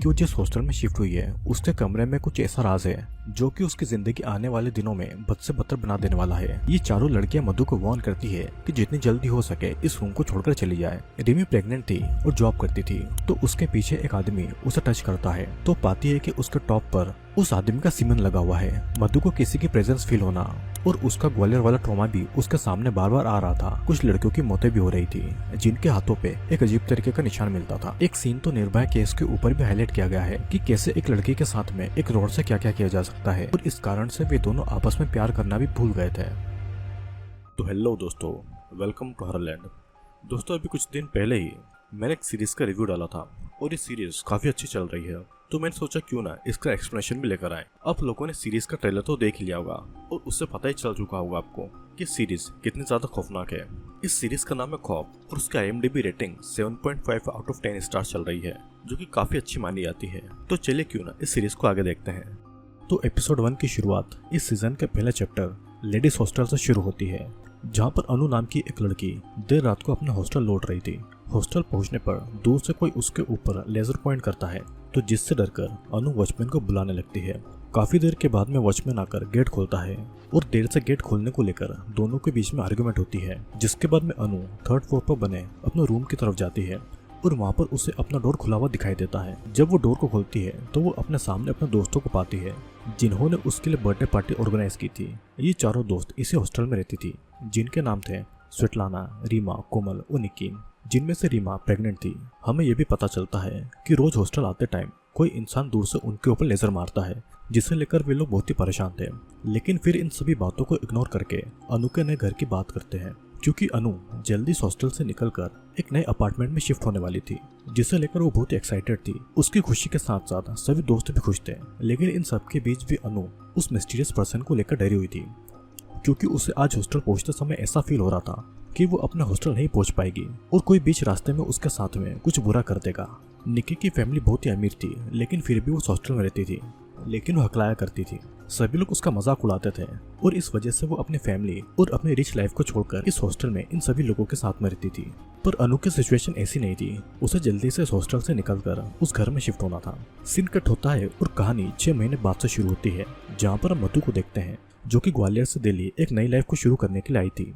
कि वो जिस हॉस्टल में शिफ्ट हुई है उसके कमरे में कुछ ऐसा राज है जो कि उसकी जिंदगी आने वाले दिनों में बद से बदतर बना देने वाला है। ये चारों लड़कियां मधु को वार्न करती है कि जितनी जल्दी हो सके इस रूम को छोड़कर चली जाए। रिमी प्रेग्नेंट थी और जॉब करती थी, तो उसके पीछे एक आदमी उसे टच करता है तो पाती है कि उसके टॉप पर उस आदमी का सीमेन लगा हुआ है। मधु को किसी की प्रेजेंस फील होना और उसका ग्वालियर वाला ट्रॉमा भी उसके सामने बार बार आ रहा था। कुछ लड़कियों की मौतें भी हो रही थी जिनके हाथों पे एक अजीब तरीके का निशान मिलता था। एक सीन तो निर्भया केस के ऊपर भी हाईलाइट किया गया है कि कैसे एक लड़की के साथ में एक रॉड से क्या क्या किया जा सकता है, और इस कारण से वे दोनों आपस में प्यार करना भी भूल गए थे। तो हेलो दोस्तों, वेलकम टू हॉररलैंड। दोस्तों, अभी कुछ दिन पहले ही मैंने एक सीरीज का रिव्यू डाला था और ये सीरीज काफी अच्छी चल रही है, तो मैंने सोचा क्यों ना इसका एक्सप्लेनेशन भी लेकर आए। आप लोगों ने सीरीज का ट्रेलर तो देख ही लिया होगा और उससे पता ही चल चुका होगा आपको कि सीरीज कितनी ज्यादा खौफनाक है। इस सीरीज का नाम है खौफ और उसकी IMDb rating 7.5 out of 10 stars चल रही है, जो कि काफी अच्छी मानी जाती है। तो चलिए क्यों ना इस सीरीज को आगे देखते हैं। तो एपिसोड 1 की शुरुआत इस सीजन के पहले चैप्टर लेडीज हॉस्टल से शुरू होती है, जहाँ पर अनु नाम की एक लड़की देर रात को अपना हॉस्टल लौट रही थी। हॉस्टल पहुंचने पर दूर से कोई उसके ऊपर लेजर पॉइंट करता है, तो जिससे डरकर अनु वॉचमैन को बुलाने लगती है। काफी देर के बाद में वॉचमैन आकर गेट खोलता है और देर से गेट खोलने को लेकर दोनों के बीच में आर्गुमेंट होती है, जिसके बाद में अनु 3rd फ्लोर पर बने अपने रूम की तरफ जाती है और वहाँ पर उसे अपना डोर खुला हुआ दिखाई देता है। जब वो डोर को खोलती है तो वो अपने सामने अपने दोस्तों को पाती है जिन्होंने उसके लिए बर्थडे पार्टी ऑर्गेनाइज की थी। ये चारों दोस्त इसी हॉस्टल में रहती थी, जिनके नाम थे स्वेटलाना, रीमा, कोमल और निकी, जिनमें से रीमा प्रेग्नेंट थी। हमें यह भी पता चलता है कि रोज हॉस्टल आते टाइम कोई इंसान दूर से उनके ऊपर लेजर मारता है, जिसे लेकर वे लोग बहुत ही परेशान थे। लेकिन फिर इन सभी बातों को इग्नोर करके अनु के नए घर की बात करते हैं, क्योंकि अनु जल्दी इस हॉस्टल से निकलकर एक नए अपार्टमेंट में शिफ्ट होने वाली थी, जिसे लेकर वो बहुत ही एक्साइटेड थी। उसकी खुशी के साथ साथ सभी दोस्त भी खुश थे, लेकिन इन सब के बीच भी अनु उस मिस्टीरियस पर्सन को लेकर डरी हुई थी, क्योंकि उसे आज हॉस्टल पहुंचते समय ऐसा फील हो रहा था कि वो अपने हॉस्टल नहीं पहुंच पाएगी और कोई बीच रास्ते में उसके साथ में कुछ बुरा कर देगा। निकी की फैमिली बहुत ही अमीर थी, लेकिन फिर भी वो हॉस्टल में रहती थी, लेकिन वो हकलाया करती थी। सभी लोग उसका मजाक उड़ाते थे और इस वजह से वो अपनी फैमिली और अपनी रिच लाइफ को छोड़कर इस हॉस्टल में इन सभी लोगों के साथ में रहती थी। पर अनु की सिचुएशन ऐसी नहीं थी, उसे जल्दी से इस हॉस्टल से निकलकर उस घर में शिफ्ट होना था। सीन कट होता है और कहानी 6 महीने बाद से शुरू होती है, जहाँ पर हम मधु को देखते हैं, जो कि ग्वालियर से दिल्ली एक नई लाइफ को शुरू करने के लिए आई थी।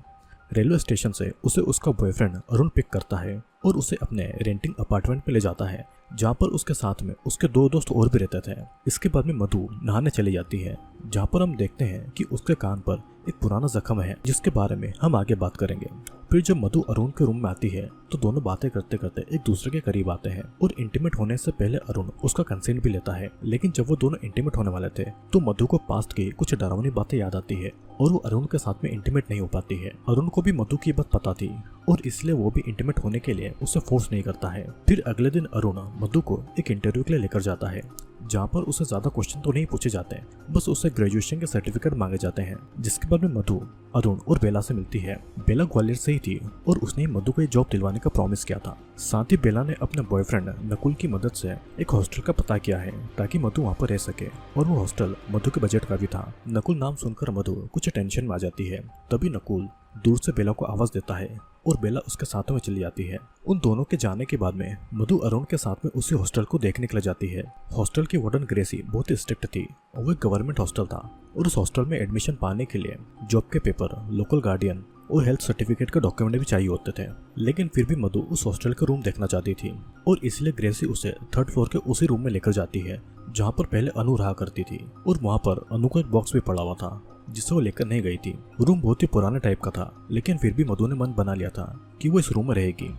रेलवे स्टेशन से उसे उसका बॉयफ्रेंड अरुण पिक करता है और उसे अपने रेंटिंग अपार्टमेंट में ले जाता है, जहाँ पर उसके साथ में उसके 2 दोस्त और भी रहते थे। इसके बाद में मधु नहाने चली जाती है, जहाँ पर हम देखते हैं कि उसके कान पर एक पुराना जख्म है, जिसके बारे में हम आगे बात करेंगे। फिर जब मधु अरुण के रूम में आती है तो दोनों बातें करते करते एक दूसरे के करीब आते हैं और इंटीमेट होने से पहले अरुण उसका कंसेंट भी लेता है। लेकिन जब वो दोनों इंटीमेट होने वाले थे तो मधु को पास्ट की कुछ डरावनी बातें याद आती है और वो अरुण के साथ में इंटीमेट नहीं हो पाती है। अरुण को भी मधु की बात पता थी और इसलिए वो भी इंटीमेट होने के लिए उसे फोर्स नहीं करता है। फिर अगले दिन अरुण मधु को एक इंटरव्यू के लिए लेकर जाता है, जहाँ पर उसे ज्यादा क्वेश्चन तो नहीं पूछे जाते, बस उसे ग्रेजुएशन के सर्टिफिकेट मांगे जाते हैं। जिसके बाद में मधु अरुण और बेला से मिलती है। बेला ग्वालियर से ही थी और उसने मधु को जॉब दिलवाने का प्रॉमिस किया था। साथ ही बेला ने अपने बॉयफ्रेंड नकुल की मदद से एक हॉस्टल का पता किया है ताकि मधु वहाँ पर रह सके, और वो हॉस्टल मधु के बजट का भी था। नकुल नाम सुनकर मधु कुछ टेंशन में आ जाती है। तभी नकुल दूर से बेला को आवाज देता है और बेला उसके साथ में चली जाती है। उन दोनों के जाने के बाद में मधु अरुण के साथ में उसी हॉस्टल को देखने के लिए जाती है। हॉस्टल की वार्डन ग्रेसी बहुत ही स्ट्रिक्ट थी और वो एक गवर्नमेंट हॉस्टल था, और उस हॉस्टल में एडमिशन पाने के लिए जॉब के पेपर, लोकल गार्डियन और हेल्थ सर्टिफिकेट के डॉक्यूमेंट भी चाहिए होते थे। लेकिन फिर भी मधु उस हॉस्टल का रूम देखना चाहती थी और इसलिए ग्रेसी उसे 3rd फ्लोर के उसी रूम में लेकर जाती है जहाँ पर पहले अनु रहा करती थी, और वहाँ पर अनु का एक बॉक्स भी पड़ा हुआ था जिसे वो लेकर नहीं गई थी। रूम बहुत ही पुराने टाइप का था, लेकिन फिर भी मधु ने मन बना लिया था कि वो इस रूम में रहेगी।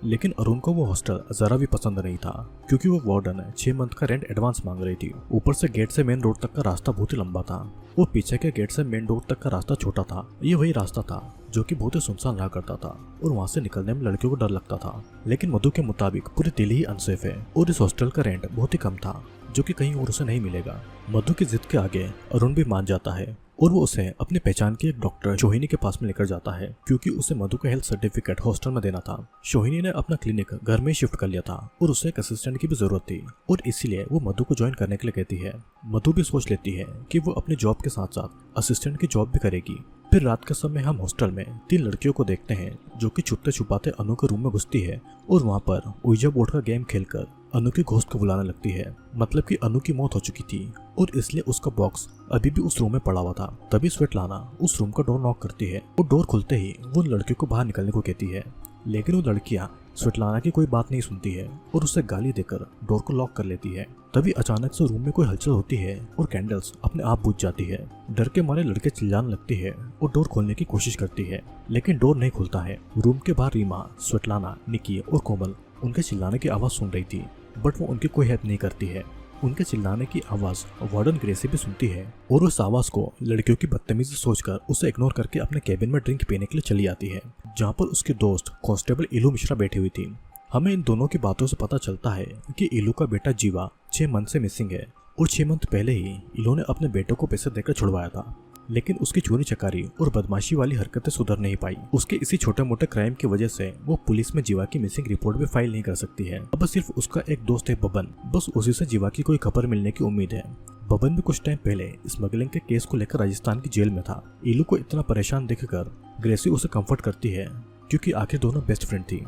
लेकिन अरुण को वो हॉस्टल जरा भी पसंद नहीं था, क्योंकि वो वार्डन 6 मंथ का रेंट एडवांस मांग रही थी। ऊपर से गेट से मेन रोड तक का रास्ता बहुत ही लंबा था और पीछे के गेट से मेन रोड तक का रास्ता छोटा था। ये वही रास्ता था जो कि बहुत ही सुनसान रहा करता था और वहाँ से निकलने में लड़कियों को डर लगता था। लेकिन मधु के मुताबिक पूरी दिल्ली ही अनसेफ है और इस हॉस्टल का रेंट बहुत ही कम था, जो कि कहीं और उसे नहीं मिलेगा। मधु की जिद के आगे अरुण भी मान जाता है और वो उसे अपनी पहचान के एक डॉक्टर सोहिनी के पास में लेकर जाता है, क्योंकि उसे मधु का हेल्थ सर्टिफिकेट हॉस्टल में देना था। सोहिनी ने अपना क्लिनिक घर में शिफ्ट कर लिया था और उसे एक असिस्टेंट की भी जरूरत थी, और इसीलिए वो मधु को ज्वाइन करने के लिए कहती है। मधु भी सोच लेती है कि वो अपनी जॉब के साथ साथ असिस्टेंट की जॉब भी करेगी। फिर रात के समय हम हॉस्टल में 3 लड़कियों को देखते हैं जो कि छुपते छुपाते अनु के रूम में घुसती है और वहाँ पर ओइजा बोर्ड का गेम खेलकर अनु के घोस्ट को बुलाने लगती है, मतलब कि अनु की मौत हो चुकी थी और इसलिए उसका बॉक्स अभी भी उस रूम में पड़ा हुआ था। तभी स्वेटलाना उस रूम का डोर नॉक करती है और डोर खुलते ही वो लड़कियों को बाहर निकलने को कहती है, लेकिन वो लड़कियां स्वेटलाना की कोई बात नहीं सुनती है और उसे गाली देकर डोर को लॉक कर लेती है। तभी अचानक से रूम में कोई हलचल होती है और कैंडल्स अपने आप बुझ जाती है। डर के मारे लड़के चिल्लाने लगती है और डोर खोलने की कोशिश करती है, लेकिन डोर नहीं खुलता है। रूम के बाहर रीमा, स्वेटलाना, निकी और कोमल उनके चिल्लाने की आवाज सुन रही थी, बट वो उनकी कोई हेल्प नहीं करती है। उनके चिल्लाने की आवाज वार्डन ग्रेसी भी सुनती है और उस आवाज को लड़कियों की बदतमीजी सोचकर उसे इग्नोर करके अपने केबिन में ड्रिंक पीने के लिए चली आती है, जहाँ पर उसकी दोस्त कांस्टेबल इलू मिश्रा बैठी हुई थी। हमें इन दोनों की बातों से पता चलता है कि इलू का बेटा जीवा 6 मंथ से मिसिंग है और 6 मंथ पहले ही इलू ने अपने बेटे को पैसे देकर छुड़वाया था, लेकिन उसकी चोरी चकारी और बदमाशी वाली हरकतें सुधर नहीं पाई। उसके इसी छोटे मोटे क्राइम की वजह से वो पुलिस में जीवा की मिसिंग रिपोर्ट भी फाइल नहीं कर सकती है। अब सिर्फ उसका एक दोस्त है बबन, बस उसी से जीवा की कोई खबर मिलने की उम्मीद है। बबन भी कुछ टाइम पहले स्मगलिंग के केस को लेकर राजस्थान की जेल में था। इलू को इतना परेशान देखकर ग्रेसी उसे कंफर्ट करती है, क्योंकि आखिर दोनों बेस्ट फ्रेंड थी।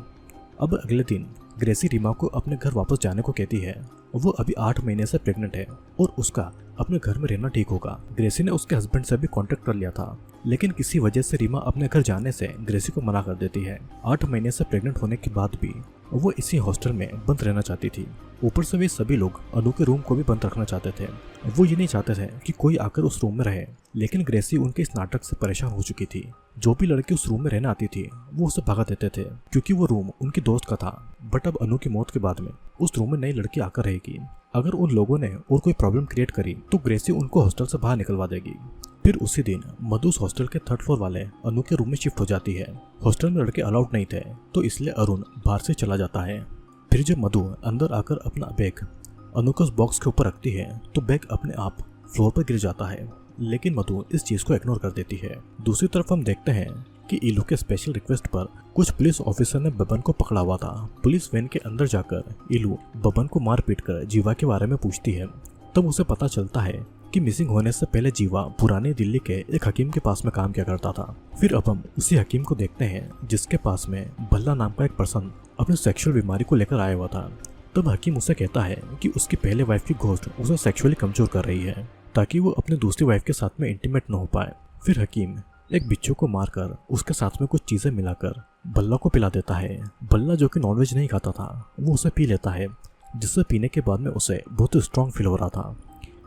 अब अगले दिन ग्रेसी रीमा को अपने घर वापस जाने को कहती है। वो अभी 8 महीने से प्रेग्नेंट है और उसका अपने घर में रहना ठीक होगा। ग्रेसी ने उसके हस्बैंड से भी कांटेक्ट कर लिया था, लेकिन किसी वजह से रीमा अपने घर जाने से ग्रेसी को मना कर देती है। 8 महीने से प्रेग्नेंट होने के बाद भी वो इसी हॉस्टल में बंद रहना चाहती थी। ऊपर से वे सभी लोग अनु के रूम को भी बंद रखना चाहते थे। वो ये नहीं चाहते थे कि कोई आकर उस रूम में रहे, लेकिन ग्रेसी उनके इस नाटक से परेशान हो चुकी थी। जो भी लड़की उस रूम में रहने आती थी वो उसे भगा देते थे, क्योंकि वो रूम उनकी दोस्त का था। बट अब अनु की मौत के बाद में उस रूम में नई लड़की आकर रहेगी। अगर उन लोगों ने और कोई प्रॉब्लम क्रिएट करी तो ग्रेसी उनको हॉस्टल से बाहर निकलवा देगी। फिर उसी दिन मधु उस हॉस्टल के 3rd फ्लोर वाले अनु के रूम में शिफ्ट हो जाती है। हॉस्टल में लड़के अलाउड नहीं थे, तो इसलिए अरुण बाहर से चला जाता है। फिर जब मधु अंदर आकर अपना बैग अनु के उस बॉक्स के ऊपर रखती है तो बैग अपने आप फ्लोर पर गिर जाता है, लेकिन मधु इस चीज को इग्नोर कर देती है। दूसरी तरफ हम देखते हैं कि इलू के स्पेशल रिक्वेस्ट पर कुछ पुलिस ऑफिसर ने बबन को पकड़ा हुआ था। पुलिस वैन के अंदर जाकर इलू बबन को मार पीट कर जीवा के बारे में पूछती है। तब उसे पता चलता है कि मिसिंग होने से पहले जीवा पुरानी दिल्ली के एक हकीम के पास में काम किया करता था। फिर अब हम उसी हकीम को देखते हैं जिसके पास में भल्ला नाम का एक पर्सन अपनी सेक्सुअल बीमारी को लेकर आया हुआ था। तब हकीम उसे कहता है कि उसकी पहले वाइफ की घोस्ट उसे सेक्सुअली कमजोर कर रही है, ताकि वो अपनी दूसरी वाइफ के साथ में इंटीमेट न हो पाए। फिर हकीम एक बिच्छू को मारकर उसके साथ में कुछ चीजें मिलाकर बल्ला को पिला देता है। बल्ला, जो कि नॉनवेज नहीं खाता था, वो उसे पी लेता है, जिससे पीने के बाद में उसे बहुत ही स्ट्रॉन्ग फील हो रहा था।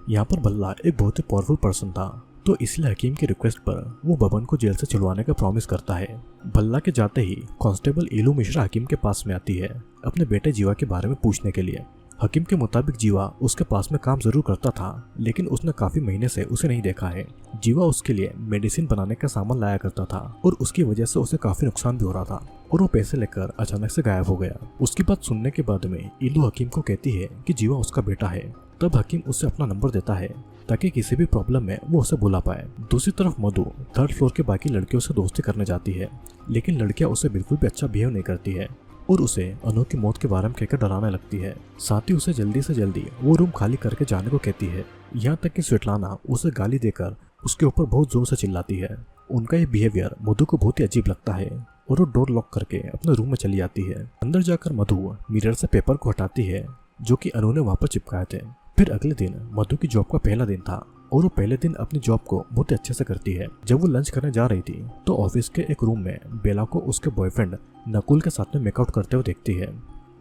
यहाँ पर बल्ला एक बहुत ही पावरफुल पर्सन था, तो इसलिए हकीम की रिक्वेस्ट पर वो बबन को जेल से छुड़वाने का प्रॉमिस करता है। बल्ला के जाते ही कांस्टेबल इलू मिश्रा हकीम के पास में आती है अपने बेटे जीवा के बारे में पूछने के लिए। हकीम के मुताबिक जीवा उसके पास में काम जरूर करता था, लेकिन उसने काफी महीने से उसे नहीं देखा है। जीवा उसके लिए मेडिसिन बनाने का सामान लाया करता था और उसकी वजह से उसे काफी नुकसान भी हो रहा था, और वो पैसे लेकर अचानक से गायब हो गया। उसकी बात सुनने के बाद में इलू हकीम को कहती है कि जीवा उसका बेटा है। तब हकीम उसे अपना नंबर देता है ताकि किसी भी प्रॉब्लम में वो उसे बुला पाए। दूसरी तरफ मधु 3rd फ्लोर के बाकी लड़कियों से दोस्ती करने जाती है, लेकिन लड़कियां उसे बिल्कुल भी अच्छा बिहेव नहीं करती है और उसे अनु की मौत के बारे में कहकर डराने लगती है। साथ ही उसे जल्दी से जल्दी वो रूम खाली करके जाने को कहती है। यहाँ तक कि स्वेटलाना उसे गाली देकर उसके ऊपर बहुत जोर से चिल्लाती है। उनका ये बिहेवियर मधु को बहुत ही अजीब लगता है और वो डोर लॉक करके अपने रूम में चली जाती है। अंदर जाकर मधु मिरर से पेपर को हटाती है जो कि अनु ने वहाँ पर चिपकाए थे। फिर अगले दिन मधु की जॉब का पहला दिन था और वो पहले दिन अपनी जॉब को बहुत अच्छे से करती है। जब वो लंच करने जा रही थी तो ऑफिस के एक रूम में बेला को उसके बॉयफ्रेंड नकुल के साथ में मेकआउट करते हुए देखती है।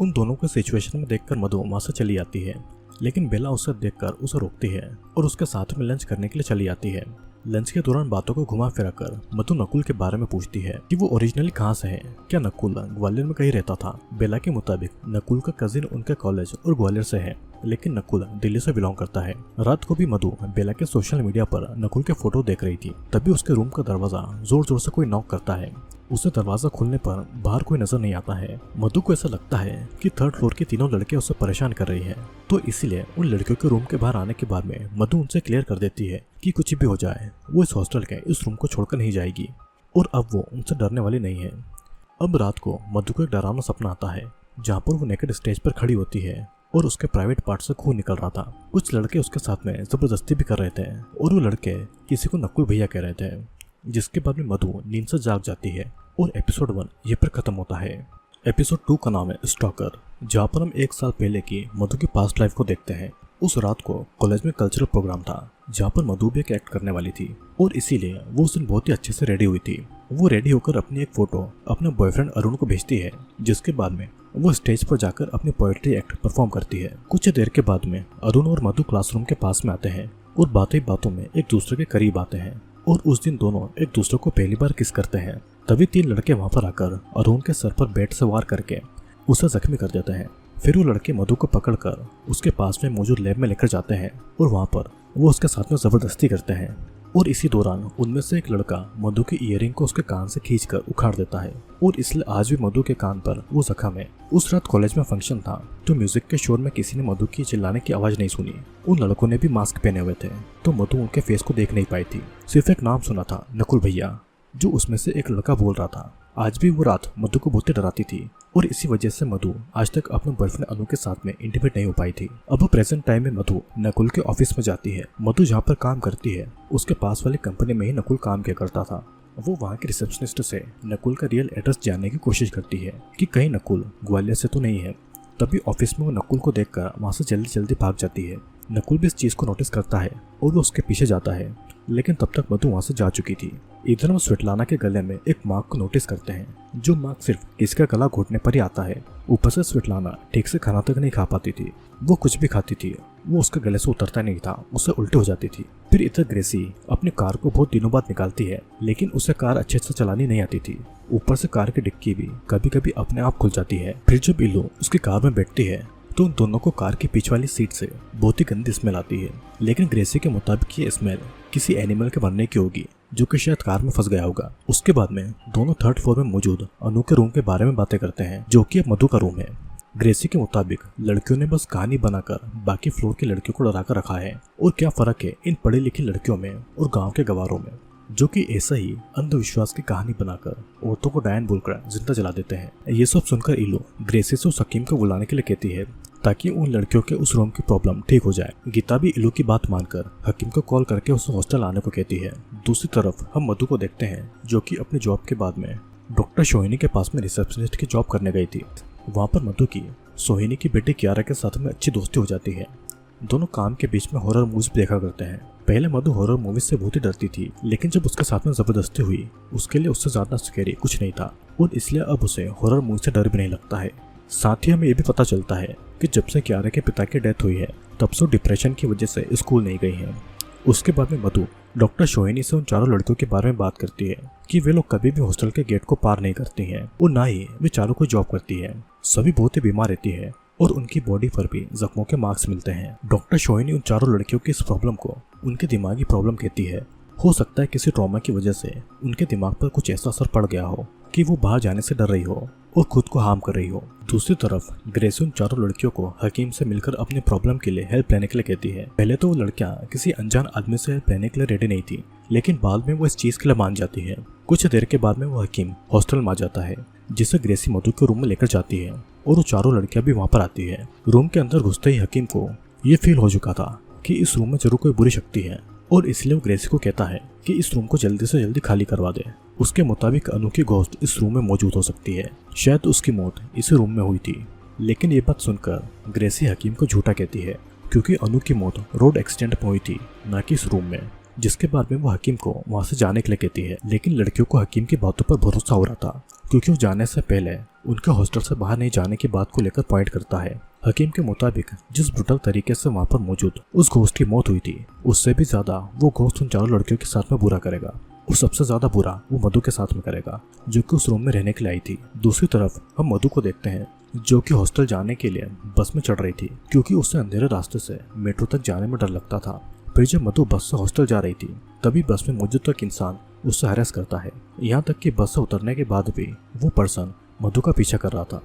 उन दोनों को सिचुएशन में देखकर मधु वहां से चली जाती है, लेकिन बेला उसे देखकर उसे रोकती है और उसके साथ में लंच करने के लिए चली जाती है। लंच के दौरान बातों को घुमा फिरा कर मधु नकुल के बारे में पूछती है कि वो ओरिजिनली कहाँ से है। क्या नकुल ग्वालियर में कहीं रहता था? बेला के मुताबिक नकुल का कजिन उनके कॉलेज और ग्वालियर से है, लेकिन नकुल दिल्ली से बिलोंग करता है। रात को भी मधु बेला के सोशल मीडिया पर नकुल के फोटो देख रही थी। तभी उसके रूम का दरवाजा जोर जोर से कोई नॉक करता है। उसे दरवाजा खुलने पर बाहर कोई नजर नहीं आता है। मधु को ऐसा लगता है कि 3rd फ्लोर की तीनों लड़के उसे परेशान कर रही हैं, तो इसलिए उन लड़कियों के रूम के बाहर आने के बाद में मधु उनसे क्लियर कर देती है कि कुछ भी हो जाए वो इस हॉस्टल के इस रूम को छोड़कर नहीं जाएगी और अब वो उनसे डरने वाली नहीं है। अब रात को मधु को एक डरावना सपना आता है जहाँ पर वो नेकेड स्टेज पर खड़ी होती है और उसके प्राइवेट पार्ट से खून निकल रहा था। कुछ लड़के उसके साथ में जबरदस्ती भी कर रहे थे और वो लड़के किसी को नकुल भैया कह रहे थे, जिसके बाद में मधु नींद से जाग जाती है और एपिसोड 1 ये पर खत्म होता है। एपिसोड 2 का नाम है स्टॉकर। जहाँ पर हम 1 साल पहले की मधु की पास्ट लाइफ को देखते हैं। उस रात को कॉलेज में कल्चरल प्रोग्राम था जहाँ पर मधु भी एक एक्ट करने वाली थी और इसीलिए वो उस दिन बहुत ही अच्छे से रेडी हुई थी। वो रेडी होकर अपनी एक फोटो अपने बॉयफ्रेंड अरुण को भेजती है, जिसके बाद में वो स्टेज पर जाकर अपनी पोएट्री एक्ट परफॉर्म करती है। कुछ देर के बाद में अरुण और मधु क्लासरूम के पास में आते हैं और बातों बातों में एक दूसरे के करीब आते हैं और उस दिन दोनों एक दूसरे को पहली बार किस करते हैं। तभी 3 लड़के वहाँ पर आकर अरुण के सर पर बैट से वार करके उसे जख्मी कर देते हैं। फिर वो लड़के मधु को पकड़कर उसके पास में मौजूद लैब में लेकर जाते हैं और वहाँ पर वो उसके साथ में जबरदस्ती करते हैं और इसी दौरान उनमें से एक लड़का मधु की ईयरिंग को उसके कान से खींचकर उखाड़ देता है और इसलिए आज भी मधु के कान पर वो जख्म है। उस रात कॉलेज में फंक्शन था तो म्यूजिक के शोर में किसी ने मधु की चिल्लाने की आवाज नहीं सुनी। उन लड़कों ने भी मास्क पहने हुए थे तो मधु उनके फेस को देख नहीं पाई थी, सिर्फ एक नाम सुना था, नकुल भैया, जो उसमें से एक लड़का बोल रहा था। आज भी वो रात मधु को बहुत ही डराती थी और इसी वजह से मधु आज तक अपने बॉयफ्रेंड अनु के साथ में इंटीमेट नहीं हो पाई थी। अब प्रेजेंट टाइम में मधु नकुल के ऑफिस में जाती है। मधु जहाँ पर काम करती है उसके पास वाली कंपनी में ही नकुल काम किया करता था। वो वहाँ के रिसेप्शनिस्ट से नकुल का रियल एड्रेस जानने की कोशिश करती है कि कहीं नकुल ग्वालियर से तो नहीं है। तभी ऑफिस में वो नकुल को देखकर वहाँ से जल्दी जल्दी भाग जाती है। नकुल भी इस चीज को नोटिस करता है और वो उसके पीछे जाता है, लेकिन तब तक मधु वहाँ से जा चुकी थी। इधर वो स्वेटलाना के गले में एक मार्क को नोटिस करते हैं, जो मार्क सिर्फ किसका गला घोटने पर ही आता है। ऊपर से स्वेटलाना ठीक से खाना तक नहीं खा पाती थी। वो कुछ भी खाती थी वो उसके गले से उतरता नहीं था, उससे उल्टी हो जाती थी। फिर इधर ग्रेसी अपनी कार को बहुत दिनों बाद निकालती है, लेकिन उसे कार अच्छे से चलानी नहीं आती थी। ऊपर से कार की डिक्की भी कभी कभी अपने आप खुल जाती है। फिर जब इल्लू उसकी कार में बैठती है तो उन दोनों को कार की पीछे वाली सीट से बहुत ही गंदी स्मेल आती है, लेकिन ग्रेसी के मुताबिक ये स्मेल किसी एनिमल के मरने की होगी जो कि शायद कार में फंस गया होगा। उसके बाद में दोनों 3rd फ्लोर में मौजूद अनु के रूम के बारे में बातें करते हैं, जो कि अब मधु का रूम है। ग्रेसी के मुताबिक लड़कियों ने बस कहानी बनाकर बाकी फ्लोर की लड़कियों को डरा कर रखा है, और क्या फर्क है इन पढ़ी लिखी लड़कियों में और गाँव के गवारों में, जो कि ऐसा ही अंधविश्वास की कहानी बनाकर औरतों को डायन बोलकर जिंदा जला देते हैं। ये सब सुनकर इल्लू ग्रेसी से उस हकीम को बुलाने के लिए कहती है ताकि उन लड़कियों के उस रूम की प्रॉब्लम ठीक हो जाए। गीता भी इल्लू की बात मानकर हकीम को कॉल करके उसे हॉस्टल आने को कहती है। दूसरी तरफ हम मधु को देखते हैं, जो कि अपनी जॉब के बाद में डॉक्टर सोहिनी के पास में रिसेप्शनिस्ट की जॉब करने गई थी। वहाँ पर मधु की सोहिनी की बेटी कियारा के साथ में अच्छी दोस्ती हो जाती है। दोनों काम के बीच में हॉरर मूवीज देखा करते हैं। पहले मधु हॉरर मूवीज से बहुत ही डरती थी, लेकिन जब उसके साथ में जबरदस्ती हुई उसके लिए उससे ज्यादा स्कैरी कुछ नहीं था, और इसलिए अब उसे हॉरर मूवी से डर भी नहीं लगता है। साथ ही हमें ये भी पता चलता है कि जब से कियारा के पिता की डेथ हुई है तब से डिप्रेशन की वजह से स्कूल नहीं गई है। उसके बाद में मधु डॉक्टर सोहिनी से उन चारों लड़कियों के बारे में बात करती है कि वे लोग कभी भी हॉस्टल के गेट को पार नहीं करती हैं और ना ही वे चारों को जॉब करती है। सभी बहुत ही बीमार रहती है और उनकी बॉडी पर भी जख्मों के मार्क्स मिलते हैं। डॉक्टर सोहिनी उन चारों लड़कियों की इस प्रॉब्लम को उनकी दिमागी प्रॉब्लम कहती है। हो सकता है किसी ट्रॉमा की वजह से उनके दिमाग पर कुछ ऐसा असर पड़ गया हो कि वो बाहर जाने से डर रही हो और खुद को हार्म कर रही हो। दूसरी तरफ ग्रेसी उन चारों लड़कियों को हकीम से मिलकर अपनी प्रॉब्लम के लिए हेल्प लेने के लिए कहती है। पहले तो वो लड़कियां किसी अनजान आदमी से हेल्प लेने के लिए रेडी नहीं थी, लेकिन बाद में वो इस चीज के लिए मान जाती है। कुछ देर के बाद में वो हकीम हॉस्टल में आ जाता है, जिसे ग्रेसी मधु के रूम में लेकर जाती है और वो चारों लड़कियां भी वहाँ पर आती है। रूम के अंदर घुसते ही हकीम को ये फील हो चुका था कि इस रूम में जरूर कोई बुरी शक्ति है, और इसलिए वो ग्रेसी को कहता है कि इस रूम को जल्दी से जल्दी खाली करवा दे। उसके मुताबिक अनु की घोस्ट इस रूम में मौजूद हो सकती है, शायद उसकी मौत इसी रूम में हुई थी। लेकिन ये बात सुनकर ग्रेसी हकीम को झूठा कहती है, क्योंकि अनु की मौत रोड एक्सीडेंट में हुई थी, न कि इस रूम में। जिसके बाद में वो हकीम को वहाँ से जाने के लिए कहती है, लेकिन लड़कियों को हकीम की बातों पर भरोसा हो रहा था, क्योंकि वो जाने से पहले उनके हॉस्टल से बाहर नहीं जाने की बात को लेकर पॉइंट करता है। हकीम के मुताबिक जिस ब्रुटल तरीके से वहाँ पर मौजूद उस घोस्ट की मौत हुई थी, उससे भी ज्यादा वो घोस्ट उन चारों लड़कियों के साथ में बुरा करेगा, और सबसे ज्यादा बुरा वो मधु के साथ में करेगा, जो कि उस रूम में रहने के लिए आई थी। दूसरी तरफ हम मधु को देखते हैं, जो कि हॉस्टल जाने के लिए बस में चढ़ रही थी, क्योंकि उससे अंधेरे रास्ते से मेट्रो तक जाने में डर लगता था। फिर जब मधु बस से हॉस्टल जा रही थी, तभी बस में मौजूद एक इंसान उससे हैरेस करता है, यहाँ तक कि बस से उतरने के बाद भी वो पर्सन मधु का पीछा कर रहा था।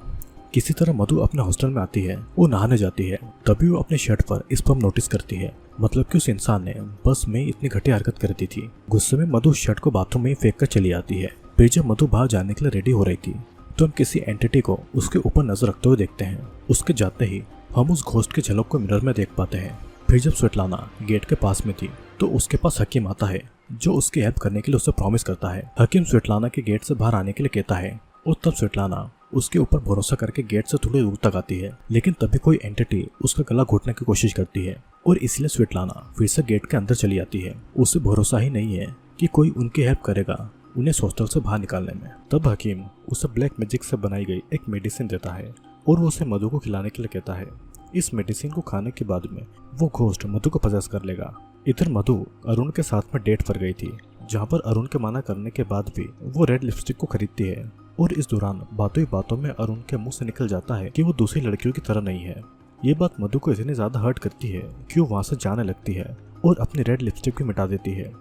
किसी तरह मधु अपने हॉस्टल में आती है, वो नहाने जाती है, तभी वो अपने शर्ट पर इस पंप नोटिस करती है, मतलब कि उस इंसान ने बस में इतनी घटिया हरकत कर दी थी। गुस्से में मधु शर्ट को बाथरूम में ही फेंक कर चली आती है। फिर जब मधु बाहर जाने के लिए रेडी हो रही थी, तो हम किसी एंटिटी को उसके ऊपर नजर रखते हुए देखते हैं। उसके जाते ही हम उस घोस्ट के झलक को मिरर में देख पाते हैं। फिर जब स्वेटलाना गेट के पास में थी, तो उसके पास हकीम आता है, जो उसकी हेल्प करने के लिए उससे प्रॉमिस करता है। हकीम स्वेटलाना के गेट से बाहर आने के लिए कहता है, और तब स्वेटलाना उसके ऊपर भरोसा करके गेट से थोड़ी दूर तक आती है, लेकिन तभी कोई एंटिटी उसका गला घोटने की कोशिश करती है और इसलिए स्वेटलाना फिर से गेट के अंदर चली आती है। उसे भरोसा ही नहीं है कि कोई उनकी हेल्प करेगा उन्हें हॉस्टल से बाहर निकालने में। तब हकीम उसे ब्लैक मैजिक से बनाई गई एक मेडिसिन देता है और वो उसे मधु को खिलाने के लिए कहता है। इस मेडिसिन को खाने के बाद में वो घोस्ट मधु को पजेस कर लेगा। इधर मधु अरुण के साथ में डेट पर गई थी, जहाँ पर अरुण के मना करने के बाद भी वो रेड लिपस्टिक को खरीदती है और इस दौरान बातों ही बातों में अरुण के मुंह से निकल जाता है कि वो दूसरी लड़कियों की तरह नहीं है। ये बात मधु को इतनी ज्यादा हर्ट करती है कि वो वहां से जाने लगती है और अपनी रेड लिपस्टिक भी मिटा देती है।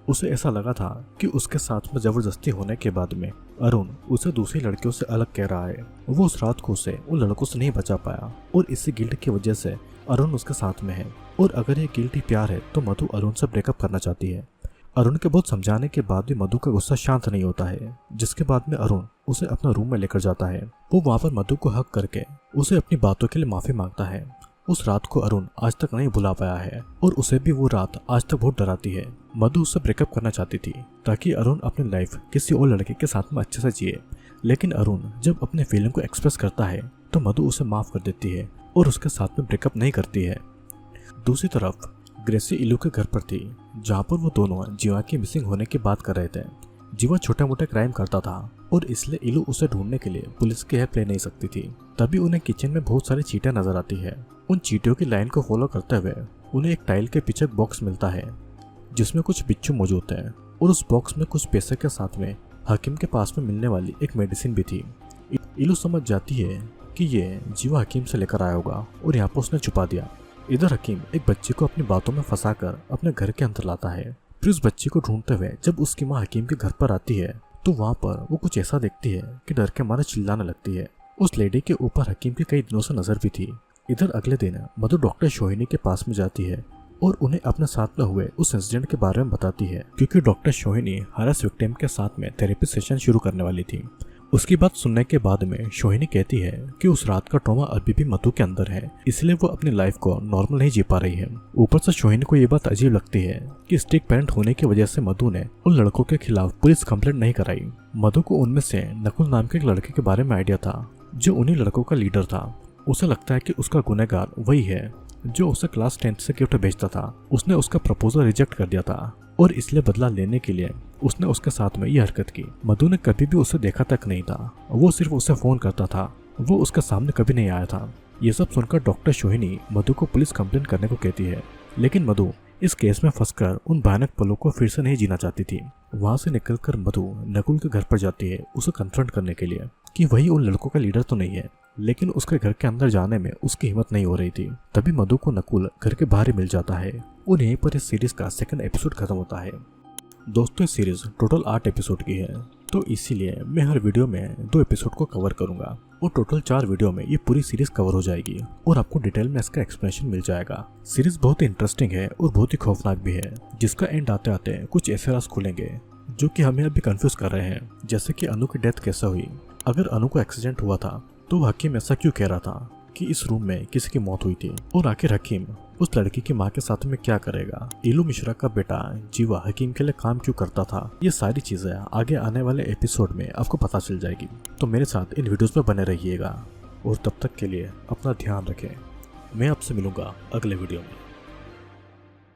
उसे ऐसा लगा था कि उसके साथ में जबरदस्ती होने के बाद में अरुण उसे दूसरी लड़कियों से अलग कह रहा है। वो उस रात को उसे उन लड़कों से नहीं बचा पाया और इसी गिल्ट की वजह से अरुण उसके साथ में है। और अगर ये गिल्ट ही प्यार है तो मधु अरुण से ब्रेकअप करना चाहती है। अरुण के बहुत समझाने के बाद भी मधु का गुस्सा शांत नहीं होता है, जिसके बाद में अरुण उसे अपना रूम में लेकर जाता है। वो वहाँ पर मधु को हक करके उसे अपनी बातों के लिए माफी मांगता है। उस रात को अरुण आज तक नहीं भुला पाया है और उसे भी वो रात आज तक बहुत डराती है। मधु उससे ब्रेकअप करना चाहती थी ताकि अरुण अपनी लाइफ किसी और लड़के के साथ में अच्छे से जिए, लेकिन अरुण जब अपने फीलिंग को एक्सप्रेस करता है तो मधु उसे माफ कर देती है और उसके साथ में ब्रेकअप नहीं करती है। दूसरी तरफ ग्रेसी इलू के घर पर थी, जहाँ पर वो दोनों जीवा की मिसिंग होने की बात कर रहे थे। जीवा छोटे मोटे क्राइम करता था और इसलिए इलू उसे ढूंढने के लिए पुलिस की हेल्प ले नहीं सकती थी। तभी उन्हें किचन में बहुत सारी चींटियां नजर आती है। उन चींटियों की लाइन को फॉलो करते हुए उन्हें एक टाइल के पीछे बॉक्स मिलता है जिसमें कुछ बिच्छू मौजूद हैं और उस बॉक्स में कुछ पैसे के साथ में हकीम के पास में मिलने वाली एक मेडिसिन भी थी। इलू समझ जाती है कि ये जीवा हकीम से लेकर आया होगा और यहाँ पर उसने छुपा दिया। इधर हकीम एक बच्चे को अपनी बातों में फंसाकर अपने घर के अंदर लाता है। फिर उस बच्चे को ढूंढते हुए जब उसकी माँ हकीम के घर पर आती है तो वहाँ पर वो कुछ ऐसा देखती है कि डर के मारे चिल्लाने लगती है। उस लेडी के ऊपर हकीम की कई दिनों से नजर भी थी। इधर अगले दिन मधु डॉक्टर शोहिनी के पास में जाती है और उन्हें अपने साथ में हुए उस इंसिडेंट के बारे में बताती है, क्योंकि डॉक्टर शोहिनी हरास विक्टिम के साथ में थेरेपी सेशन शुरू करने वाली थी। उसकी बात सुनने के बाद में शोहिनी कहती है कि उस रात का ट्रॉमा अभी भी मधु के अंदर है, इसलिए वो अपनी लाइफ को नॉर्मल नहीं जी पा रही है। ऊपर से शोहिनी को ये बात अजीब लगती है कि स्ट्रिक्ट पेरेंट होने की वजह से मधु ने उन लड़कों के खिलाफ पुलिस कंप्लेंट नहीं कराई। मधु को उनमें से नकुल नाम के एक लड़के के बारे में आइडिया था जो उन्हीं लड़कों का लीडर था। उसे लगता है कि उसका गुनहगार वही है जो उसे क्लास 10 से गिफ्ट भेजता था। उसने उसका प्रपोजल रिजेक्ट कर दिया था और इसलिए बदला लेने के लिए उसने उसके साथ में ये हरकत की। मधु ने कभी भी उसे देखा तक नहीं था, वो सिर्फ उसे फोन करता था, वो उसके सामने कभी नहीं आया था। ये सब सुनकर डॉक्टर शोहिनी मधु को पुलिस कंप्लेंट करने को कहती है, लेकिन मधु इस केस में फंसकर उन भयानक पलों को फिर से नहीं जीना चाहती थी। वहां से निकलकर मधु नकुल के घर पर जाती है उसे कन्फ्रंट करने के लिए कि वही उन लड़कों का लीडर तो नहीं है, लेकिन उसके घर के अंदर जाने में उसकी हिम्मत नहीं हो रही थी। तभी मधु को नकुल घर के बाहर ही मिल जाता है और यहीं पर इस सीरीज का सेकंड एपिसोड खत्म होता है। दोस्तों इस सीरीज टोटल 8 एपिसोड की है, तो इसीलिए मैं हर वीडियो में 2 एपिसोड को कवर करूंगा और टोटल 4 वीडियो में ये पूरी सीरीज कवर हो जाएगी और आपको डिटेल में इसका एक्सप्लेनेशन मिल जाएगा। सीरीज बहुत ही इंटरेस्टिंग है और बहुत ही खौफनाक भी है, जिसका एंड आते आते कुछ ऐसे राज खुलेंगे जो कि हमें अभी कंफ्यूज कर रहे हैं, जैसे कि अनु की डेथ कैसे हुई। अगर अनु को एक्सीडेंट हुआ था तो हकीम ऐसा क्यों कह रहा था कि इस रूम में किसी की मौत हुई थी, और आखिर हकीम उस लड़की की माँ के साथ में क्या करेगा। इलू मिश्रा का बेटा जीवा हकीम के लिए काम क्यों करता था, ये सारी चीजें आगे आने वाले एपिसोड में आपको पता चल जाएगी। तो मेरे साथ इन वीडियोस में बने रहिएगा और तब तक के लिए अपना ध्यान रखें। मैं आपसे मिलूंगा अगले वीडियो में।